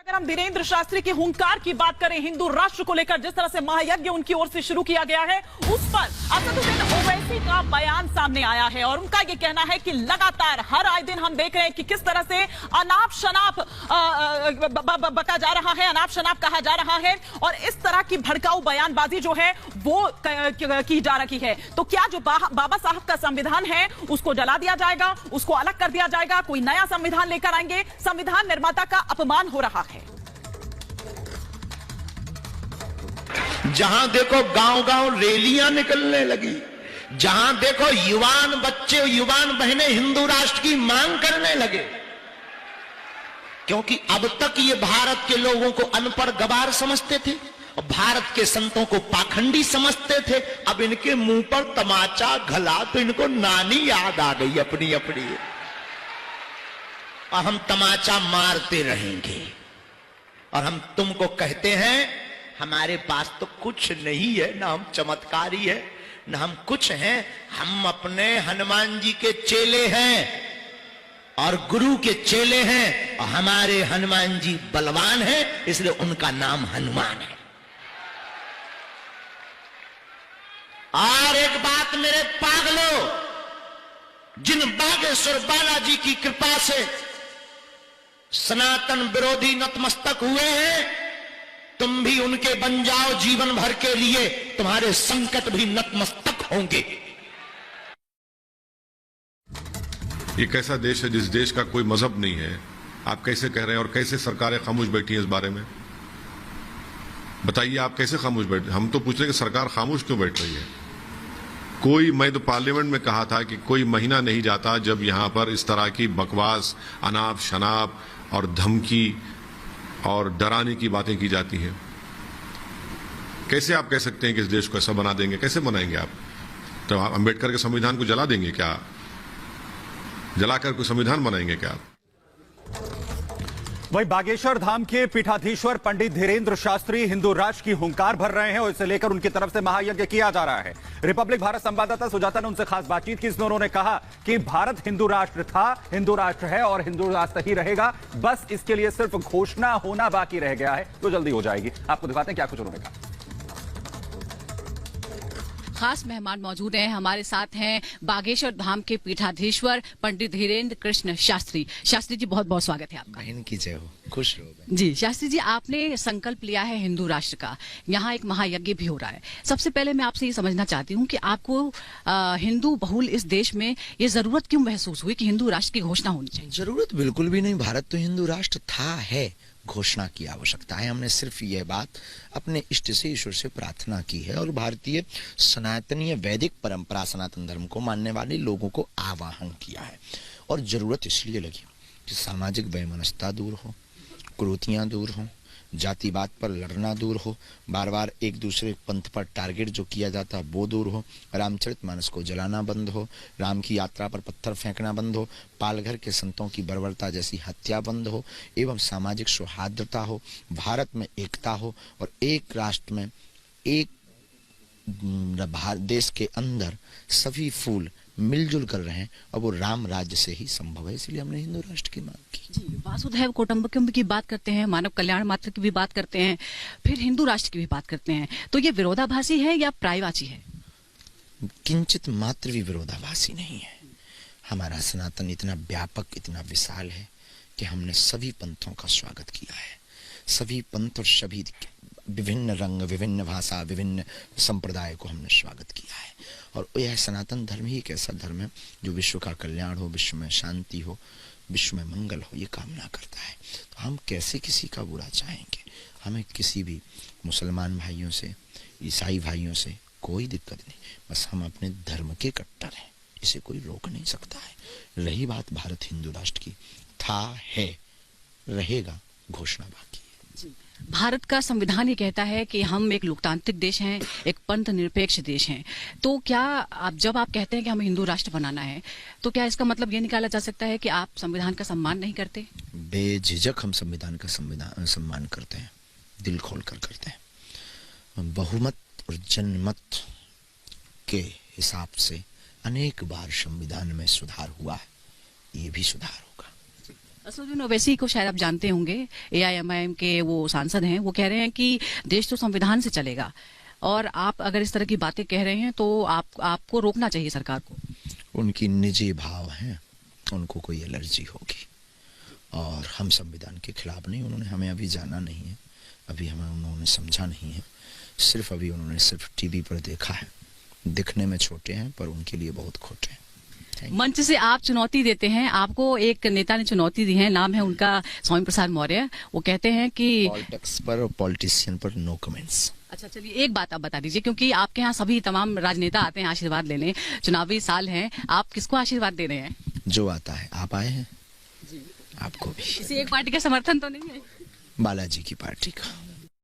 अगर हम धीरेन्द्र शास्त्री के हुंकार की बात करें, हिंदू राष्ट्र को लेकर जिस तरह से महायज्ञ उनकी ओर से शुरू किया गया है, उस पर असदुद्दीन ओवैसी का बयान सामने आया है और उनका यह कहना है कि लगातार हर आए दिन हम देख रहे हैं कि किस तरह से अनाप शनाप बका जा रहा है, अनाप शनाप कहा जा रहा है और इस तरह की भड़काऊ बयानबाजी जो है वो की जा रही है। तो क्या जो बाबा साहब का संविधान है उसको जला दिया जाएगा, उसको अलग कर दिया जाएगा, कोई नया संविधान लेकर आएंगे? संविधान निर्माता का अपमान हो रहा है। जहां देखो गांव-गांव रैलियां निकलने लगी, जहां देखो युवान बच्चे युवान बहनें हिंदू राष्ट्र की मांग करने लगे, क्योंकि अब तक ये भारत के लोगों को अनपढ़ गवार समझते थे और भारत के संतों को पाखंडी समझते थे। अब इनके मुंह पर तमाचा घला तो इनको नानी याद आ गई अपनी अपनी, और हम तमाचा मारते रहेंगे। और हम तुमको कहते हैं हमारे पास तो कुछ नहीं है, ना हम चमत्कारी है ना हम कुछ हैं, हम अपने हनुमान जी के चेले हैं और गुरु के चेले हैं और हमारे हनुमान जी बलवान हैं, इसलिए उनका नाम हनुमान है। और एक बात मेरे पागलों, जिन बागेश्वर बालाजी की कृपा से सनातन विरोधी नतमस्तक हुए हैं, तुम भी उनके बन जाओ जीवन भर के लिए, तुम्हारे संकट भी नतमस्तक होंगे। ये कैसा देश है जिस देश का कोई मजहब नहीं है? आप कैसे कह रहे हैं और कैसे सरकारें खामोश बैठी हैं इस बारे में? बताइए आप कैसे खामोश बैठ? हम तो पूछ रहे हैं कि सरकार खामोश क्यों बैठ रही है? मैं तो पार्लियामेंट में कहा था कि कोई महीना नहीं जाता जब यहां पर इस तरह की बकवास, अनाप शनाप और धमकी और डराने की बातें की जाती हैं। कैसे आप कह सकते हैं कि इस देश को ऐसा बना देंगे? कैसे बनाएंगे आप? तो आप अंबेडकर के संविधान को जला देंगे क्या? जलाकर कोई संविधान बनाएंगे क्या आप? वही बागेश्वर धाम के पीठाधीश्वर पंडित धीरेन्द्र शास्त्री हिंदू राष्ट्र की हुंकार भर रहे हैं और इसे लेकर उनकी तरफ से महायज्ञ किया जा रहा है। रिपब्लिक भारत संवाददाता सुजाता ने उनसे खास बातचीत की, जिसमें उन्होंने कहा कि भारत हिंदू राष्ट्र था, हिंदू राष्ट्र है और हिंदू राष्ट्र ही रहेगा, बस इसके लिए सिर्फ घोषणा होना बाकी रह गया है, तो जल्दी हो जाएगी। आपको दिखाते हैं क्या कुछ उन्होंने कहा। खास मेहमान मौजूद हैं, हमारे साथ हैं बागेश्वर धाम के पीठाधीश्वर पंडित धीरेन्द्र कृष्ण शास्त्री। शास्त्री जी बहुत बहुत स्वागत है आपका। बहन की जय हो, खुश रहो जी। शास्त्री जी, आपने संकल्प लिया है हिंदू राष्ट्र का, यहाँ एक महायज्ञ भी हो रहा है। सबसे पहले मैं आपसे ये समझना चाहती हूँ कि आपको हिंदू बहुल इस देश में ये जरूरत क्यों महसूस हुई कि हिंदू राष्ट्र की घोषणा होनी चाहिए? जरूरत बिल्कुल भी नहीं, भारत तो हिंदू राष्ट्र था, है, घोषणा की आवश्यकता है। हमने सिर्फ यह बात अपने इष्ट से, ईश्वर से प्रार्थना की है और भारतीय सनातनीय वैदिक परंपरा, सनातन धर्म को मानने वाले लोगों को आवाहन किया है। और जरूरत इसलिए लगी कि सामाजिक वैमनस्यता दूर हो, कुरीतियां दूर हो, जातिवाद पर लड़ना दूर हो, बार बार एक दूसरे पंथ पर टारगेट जो किया जाता है वो दूर हो, रामचरितमानस को जलाना बंद हो, राम की यात्रा पर पत्थर फेंकना बंद हो, पालघर के संतों की बर्बरता जैसी हत्या बंद हो, एवं सामाजिक सौहार्दता हो, भारत में एकता हो और एक राष्ट्र में एक देश के अंदर सभी फूल मिलजुल कर रहे हैं और वो राम राज्य से ही संभव है। इसलिए हमने हिंदू राष्ट्र की मांग की। जी, वासुधैव कुटुंबकम की बात करते हैं, मानव कल्याण मात्र की भी बात करते हैं, फिर हिंदू राष्ट्र की भी बात करते हैं, तो ये विरोधाभासी है या पर्यायवाची है? किंचित मात्र भी विरोधाभासी नहीं है। हमारा सनातन इतना व्यापक, इतना विशाल है कि हमने सभी पंथों का स्वागत किया है। सभी पंथ और सभी विभिन्न रंग, विभिन्न भाषा, विभिन्न संप्रदाय को हमने स्वागत किया है। और यह सनातन धर्म ही एक ऐसा धर्म है जो विश्व का कल्याण हो, विश्व में शांति हो, विश्व में मंगल हो, ये कामना करता है। तो हम कैसे किसी का बुरा चाहेंगे? हमें किसी भी मुसलमान भाइयों से, ईसाई भाइयों से कोई दिक्कत नहीं, बस हम अपने धर्म के कट्टर हैं, इसे कोई रोक नहीं सकता है। रही बात भारत हिंदू राष्ट्र की, था, है, रहेगा, घोषणा बाकी है। भारत का संविधान ही कहता है कि हम एक लोकतांत्रिक देश हैं, एक पंथ निरपेक्ष देश हैं। तो क्या जब आप कहते हैं कि हमें हिंदू राष्ट्र बनाना है, तो क्या इसका मतलब ये निकाला जा सकता है कि आप संविधान का सम्मान नहीं करते? बेझिझक हम संविधान का सम्मान करते हैं, दिल खोल कर करते हैं। बहुमत और जनमत के हिसाब से अनेक बार संविधान में सुधार हुआ है, ये भी सुधार होगा। असदुद्दीन ओवैसी को शायद आप जानते होंगे, AIMIM के वो सांसद हैं। वो कह रहे हैं कि देश तो संविधान से चलेगा, और आप अगर इस तरह की बातें कह रहे हैं तो आपको रोकना चाहिए सरकार को। उनकी निजी भाव हैं, उनको कोई एलर्जी होगी, और हम संविधान के खिलाफ नहीं। उन्होंने हमें अभी जाना नहीं है, अभी हमें उन्होंने समझा नहीं है, सिर्फ अभी उन्होंने सिर्फ टीवी पर देखा है। दिखने में छोटे हैं पर उनके लिए बहुत खोटे हैं। मंच से आप चुनौती देते हैं, आपको एक नेता ने चुनौती दी है, नाम है उनका स्वामी प्रसाद मौर्य। वो कहते हैं कि पॉलिटिक्स पर और पॉलिटिशियन पर नो कमेंट्स। अच्छा चलिए, एक बात आप बता दीजिए, क्योंकि आपके यहाँ सभी तमाम राजनेता आते हैं आशीर्वाद लेने, चुनावी साल है, आप किसको आशीर्वाद दे रहे हैं? जो आता है। आप आए हैं? आपको भी किसी एक पार्टी का समर्थन तो नहीं है? बालाजी की पार्टी का।